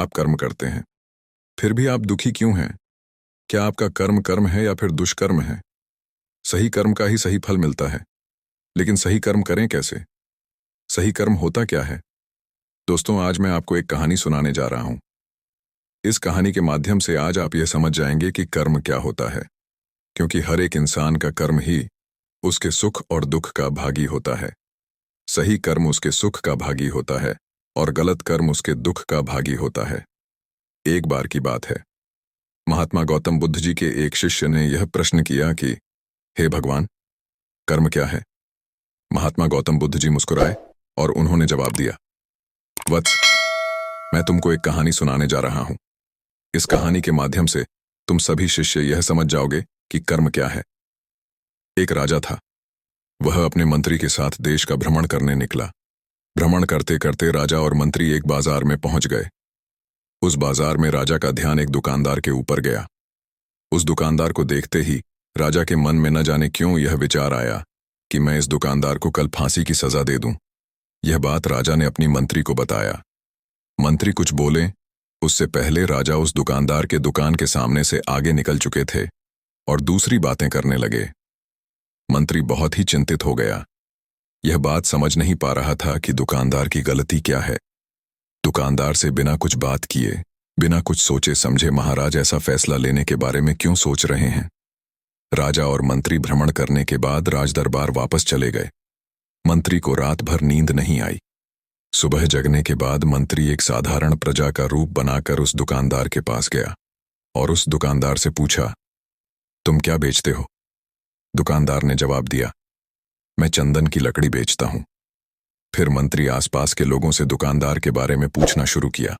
आप कर्म करते हैं, फिर भी आप दुखी क्यों हैं? क्या आपका कर्म कर्म है या फिर दुष्कर्म है? सही कर्म का ही सही फल मिलता है, लेकिन सही कर्म करें कैसे? सही कर्म होता क्या है? दोस्तों, आज मैं आपको एक कहानी सुनाने जा रहा हूं। इस कहानी के माध्यम से आज आप यह समझ जाएंगे कि कर्म क्या होता है, क्योंकि हर एक इंसान का कर्म ही उसके सुख और दुख का भागी होता है। सही कर्म उसके सुख का भागी होता है और गलत कर्म उसके दुख का भागी होता है। एक बार की बात है, महात्मा गौतम बुद्ध जी के एक शिष्य ने यह प्रश्न किया कि हे भगवान, कर्म क्या है? महात्मा गौतम बुद्ध जी मुस्कुराए और उन्होंने जवाब दिया, वत्स, मैं तुमको एक कहानी सुनाने जा रहा हूं। इस कहानी के माध्यम से तुम सभी शिष्य यह समझ जाओगे कि कर्म क्या है। एक राजा था। वह अपने मंत्री के साथ देश का भ्रमण करने निकला। भ्रमण करते करते राजा और मंत्री एक बाजार में पहुंच गए। उस बाजार में राजा का ध्यान एक दुकानदार के ऊपर गया। उस दुकानदार को देखते ही राजा के मन में न जाने क्यों यह विचार आया कि मैं इस दुकानदार को कल फांसी की सजा दे दूं। यह बात राजा ने अपनी मंत्री को बताया। मंत्री कुछ बोले उससे पहले राजा उस दुकानदार के दुकान के सामने से आगे निकल चुके थे और दूसरी बातें करने लगे। मंत्री बहुत ही चिंतित हो गया। यह बात समझ नहीं पा रहा था कि दुकानदार की गलती क्या है। दुकानदार से बिना कुछ बात किए, बिना कुछ सोचे समझे महाराज ऐसा फैसला लेने के बारे में क्यों सोच रहे हैं? राजा और मंत्री भ्रमण करने के बाद राजदरबार वापस चले गए। मंत्री को रात भर नींद नहीं आई। सुबह जगने के बाद मंत्री एक साधारण प्रजा का रूप बनाकर उस दुकानदार के पास गया और उस दुकानदार से पूछा, तुम क्या बेचते हो? दुकानदार ने जवाब दिया, मैं चंदन की लकड़ी बेचता हूं। फिर मंत्री आसपास के लोगों से दुकानदार के बारे में पूछना शुरू किया।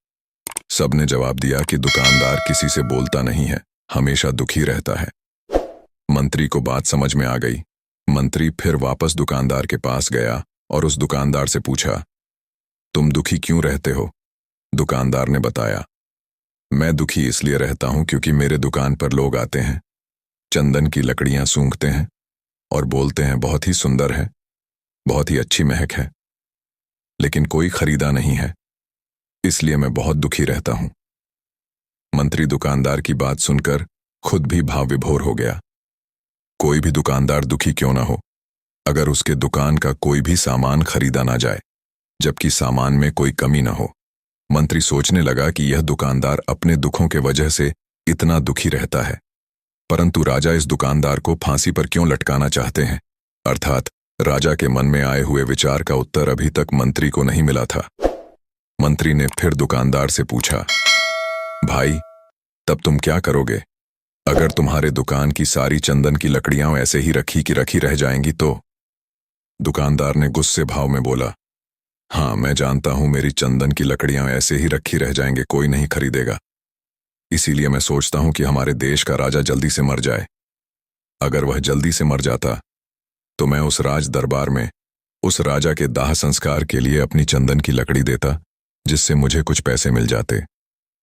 सबने जवाब दिया कि दुकानदार किसी से बोलता नहीं है, हमेशा दुखी रहता है। मंत्री को बात समझ में आ गई। मंत्री फिर वापस दुकानदार के पास गया और उस दुकानदार से पूछा, तुम दुखी क्यों रहते हो? दुकानदार ने बताया, मैं दुखी इसलिए रहता हूं क्योंकि मेरे दुकान पर लोग आते हैं, चंदन की लकड़ियां सूंघते हैं और बोलते हैं बहुत ही सुंदर है, बहुत ही अच्छी महक है, लेकिन कोई खरीदा नहीं है, इसलिए मैं बहुत दुखी रहता हूं। मंत्री दुकानदार की बात सुनकर खुद भी भाव विभोर हो गया। कोई भी दुकानदार दुखी क्यों ना हो, अगर उसके दुकान का कोई भी सामान खरीदा ना जाए, जबकि सामान में कोई कमी ना हो। मंत्री सोचने लगा कि यह दुकानदार अपने दुखों के वजह से इतना दुखी रहता है, परंतु राजा इस दुकानदार को फांसी पर क्यों लटकाना चाहते हैं? अर्थात राजा के मन में आए हुए विचार का उत्तर अभी तक मंत्री को नहीं मिला था। मंत्री ने फिर दुकानदार से पूछा, भाई, तब तुम क्या करोगे? अगर तुम्हारे दुकान की सारी चंदन की लकड़ियां ऐसे ही रखी की रखी रह जाएंगी तो? दुकानदार ने गुस्से भाव में बोला, हाँ, मैं जानता हूं मेरी चंदन की लकड़ियां ऐसे ही रखी रह जाएंगे, कोई नहीं खरीदेगा। इसीलिए मैं सोचता हूं कि हमारे देश का राजा जल्दी से मर जाए। अगर वह जल्दी से मर जाता तो मैं उस राज दरबार में उस राजा के दाह संस्कार के लिए अपनी चंदन की लकड़ी देता, जिससे मुझे कुछ पैसे मिल जाते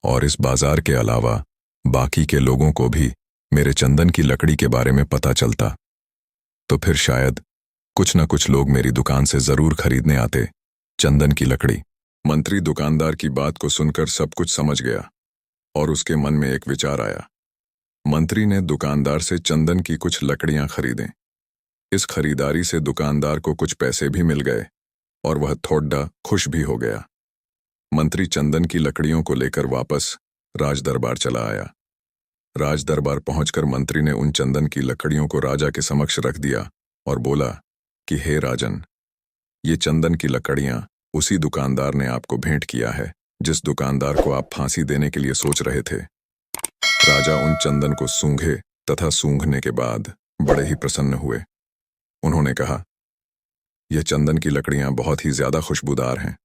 और इस बाजार के अलावा बाकी के लोगों को भी मेरे चंदन की लकड़ी के बारे में पता चलता। तो फिर शायद कुछ न कुछ लोग मेरी दुकान से जरूर खरीदने आते चंदन की लकड़ी। मंत्री दुकानदार की बात को सुनकर सब कुछ समझ गया और उसके मन में एक विचार आया। मंत्री ने दुकानदार से चंदन की कुछ लकड़ियां खरीदें। इस खरीदारी से दुकानदार को कुछ पैसे भी मिल गए और वह थोड़ा खुश भी हो गया। मंत्री चंदन की लकड़ियों को लेकर वापस राजदरबार चला आया। राजदरबार पहुंचकर मंत्री ने उन चंदन की लकड़ियों को राजा के समक्ष रख दिया और बोला कि हे राजन, ये चंदन की लकड़ियां उसी दुकानदार ने आपको भेंट किया है जिस दुकानदार को आप फांसी देने के लिए सोच रहे थे। राजा उन चंदन को सूंघे तथा सूंघने के बाद बड़े ही प्रसन्न हुए। उन्होंने कहा, यह चंदन की लकड़ियां बहुत ही ज्यादा खुशबूदार हैं।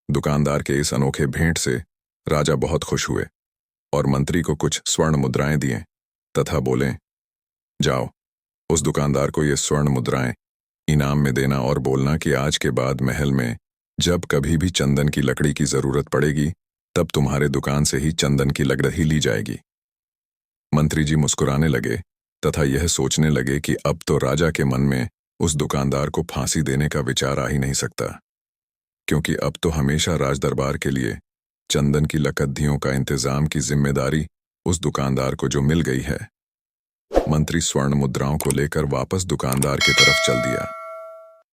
दुकानदार के इस अनोखे भेंट से राजा बहुत खुश हुए और मंत्री को कुछ स्वर्ण मुद्राएं दिए तथा बोले, जाओ, उस दुकानदार को ये स्वर्ण मुद्राएं इनाम में देना और बोलना कि आज के बाद महल में जब कभी भी चंदन की लकड़ी की जरूरत पड़ेगी तब तुम्हारे दुकान से ही चंदन की लकड़ी ली जाएगी। मंत्री जी मुस्कुराने लगे तथा यह सोचने लगे कि अब तो राजा के मन में उस दुकानदार को फांसी देने का विचार आ ही नहीं सकता, क्योंकि अब तो हमेशा राजदरबार के लिए चंदन की लकद्धियों का इंतजाम की जिम्मेदारी उस दुकानदार को जो मिल गई है। मंत्री स्वर्ण मुद्राओं को लेकर वापस दुकानदार की तरफ चल दिया।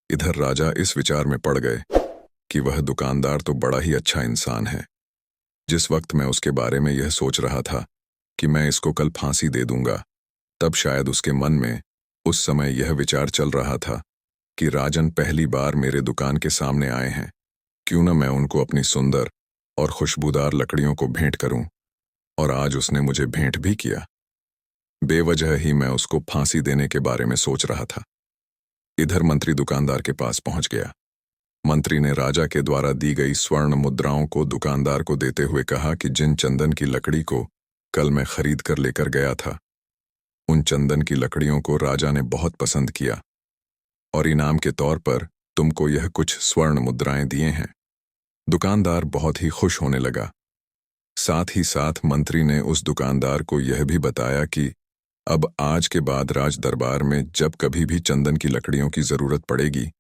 इधर राजा इस विचार में पड़ गए कि वह दुकानदार तो बड़ा ही अच्छा इंसान है। जिस वक्त मैं उसके बारे में यह सोच रहा था कि मैं इसको कल फांसी दे दूंगा, तब शायद उसके मन में उस समय यह विचार चल रहा था कि राजन पहली बार मेरे दुकान के सामने आए हैं, क्यों न मैं उनको अपनी सुंदर और खुशबूदार लकड़ियों को भेंट करूं। और आज उसने मुझे भेंट भी किया। बेवजह ही मैं उसको फांसी देने के बारे में सोच रहा था। इधर मंत्री दुकानदार के पास पहुंच गया। मंत्री ने राजा के द्वारा दी गई स्वर्ण मुद्राओं को दुकानदार को देते हुए कहा कि जिन चंदन की लकड़ी को कल मैं खरीद कर लेकर गया था, उन चंदन की लकड़ियों को राजा ने बहुत पसंद किया और इनाम के तौर पर तुमको यह कुछ स्वर्ण मुद्राएं दिए हैं। दुकानदार बहुत ही खुश होने लगा। साथ ही साथ मंत्री ने उस दुकानदार को यह भी बताया कि अब आज के बाद राज दरबार में जब कभी भी चंदन की लकड़ियों की जरूरत पड़ेगी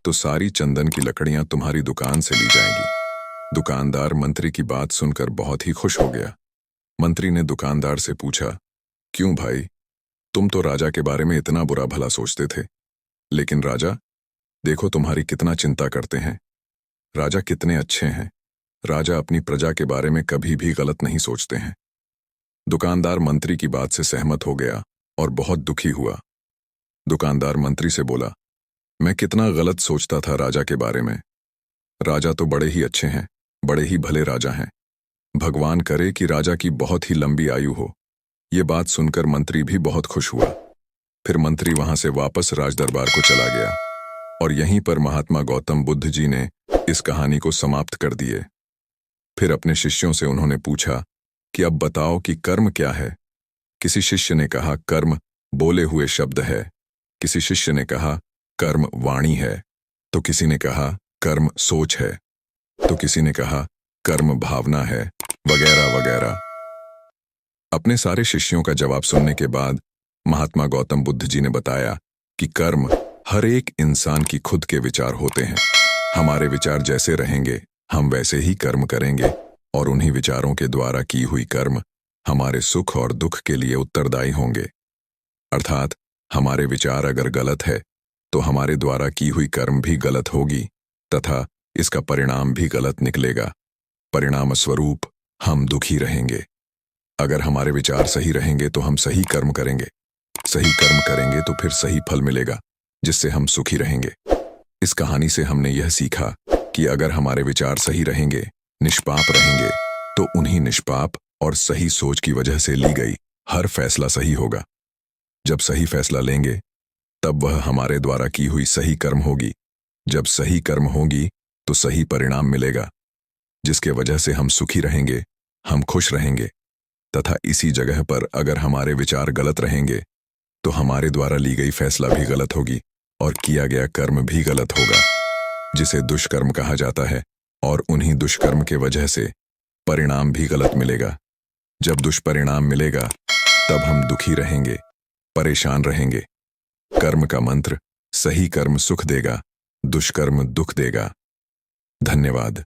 तो सारी चंदन की लकड़ियां तुम्हारी दुकान से ली जाएंगी। दुकानदार मंत्री की बात सुनकर बहुत ही खुश हो गया। मंत्री ने दुकानदार से पूछा, क्यों भाई, तुम तो राजा के बारे में इतना बुरा भला सोचते थे, लेकिन राजा देखो तुम्हारी कितना चिंता करते हैं। राजा कितने अच्छे हैं। राजा अपनी प्रजा के बारे में कभी भी गलत नहीं सोचते हैं। दुकानदार मंत्री की बात से सहमत हो गया और बहुत दुखी हुआ। दुकानदार मंत्री से बोला, मैं कितना गलत सोचता था राजा के बारे में। राजा तो बड़े ही अच्छे हैं, बड़े ही भले राजा हैं। भगवान करे कि राजा की बहुत ही लंबी आयु हो। ये बात सुनकर मंत्री भी बहुत खुश हुआ। फिर मंत्री वहां से वापस राजदरबार को चला गया और यहीं पर महात्मा गौतम बुद्ध जी ने इस कहानी को समाप्त कर दिए। फिर अपने शिष्यों से उन्होंने पूछा कि अब बताओ कि कर्म क्या है। किसी शिष्य ने कहा कर्म बोले हुए शब्द है, किसी शिष्य ने कहा कर्म वाणी है, तो किसी ने कहा कर्म सोच है, तो किसी ने कहा कर्म भावना है, वगैरह वगैरह। अपने सारे शिष्यों का जवाब सुनने के बाद महात्मा गौतम बुद्ध जी ने बताया कि कर्म हर एक इंसान की खुद के विचार होते हैं। हमारे विचार जैसे रहेंगे हम वैसे ही कर्म करेंगे और उन्हीं विचारों के द्वारा की हुई कर्म हमारे सुख और दुख के लिए उत्तरदायी होंगे। अर्थात हमारे विचार अगर गलत है तो हमारे द्वारा की हुई कर्म भी गलत होगी तथा इसका परिणाम भी गलत निकलेगा। परिणाम स्वरूप हम दुखी रहेंगे। अगर हमारे विचार सही रहेंगे तो हम सही कर्म करेंगे, सही कर्म करेंगे तो फिर सही फल मिलेगा जिससे हम सुखी रहेंगे। इस कहानी से हमने यह सीखा कि अगर हमारे विचार सही रहेंगे, निष्पाप रहेंगे, तो उन्हीं निष्पाप और सही सोच की वजह से ली गई हर फैसला सही होगा। जब सही फैसला लेंगे तब वह हमारे द्वारा की हुई सही कर्म होगी। जब सही कर्म होगी तो सही परिणाम मिलेगा जिसके वजह से हम सुखी रहेंगे, हम खुश रहेंगे। तथा इसी जगह पर अगर हमारे विचार गलत रहेंगे तो हमारे द्वारा ली गई फैसला भी गलत होगी और किया गया कर्म भी गलत होगा, जिसे दुष्कर्म कहा जाता है। और उन्हीं दुष्कर्म के वजह से परिणाम भी गलत मिलेगा। जब दुष्परिणाम मिलेगा तब हम दुखी रहेंगे, परेशान रहेंगे। कर्म का मंत्र, सही कर्म सुख देगा, दुष्कर्म दुख देगा। धन्यवाद।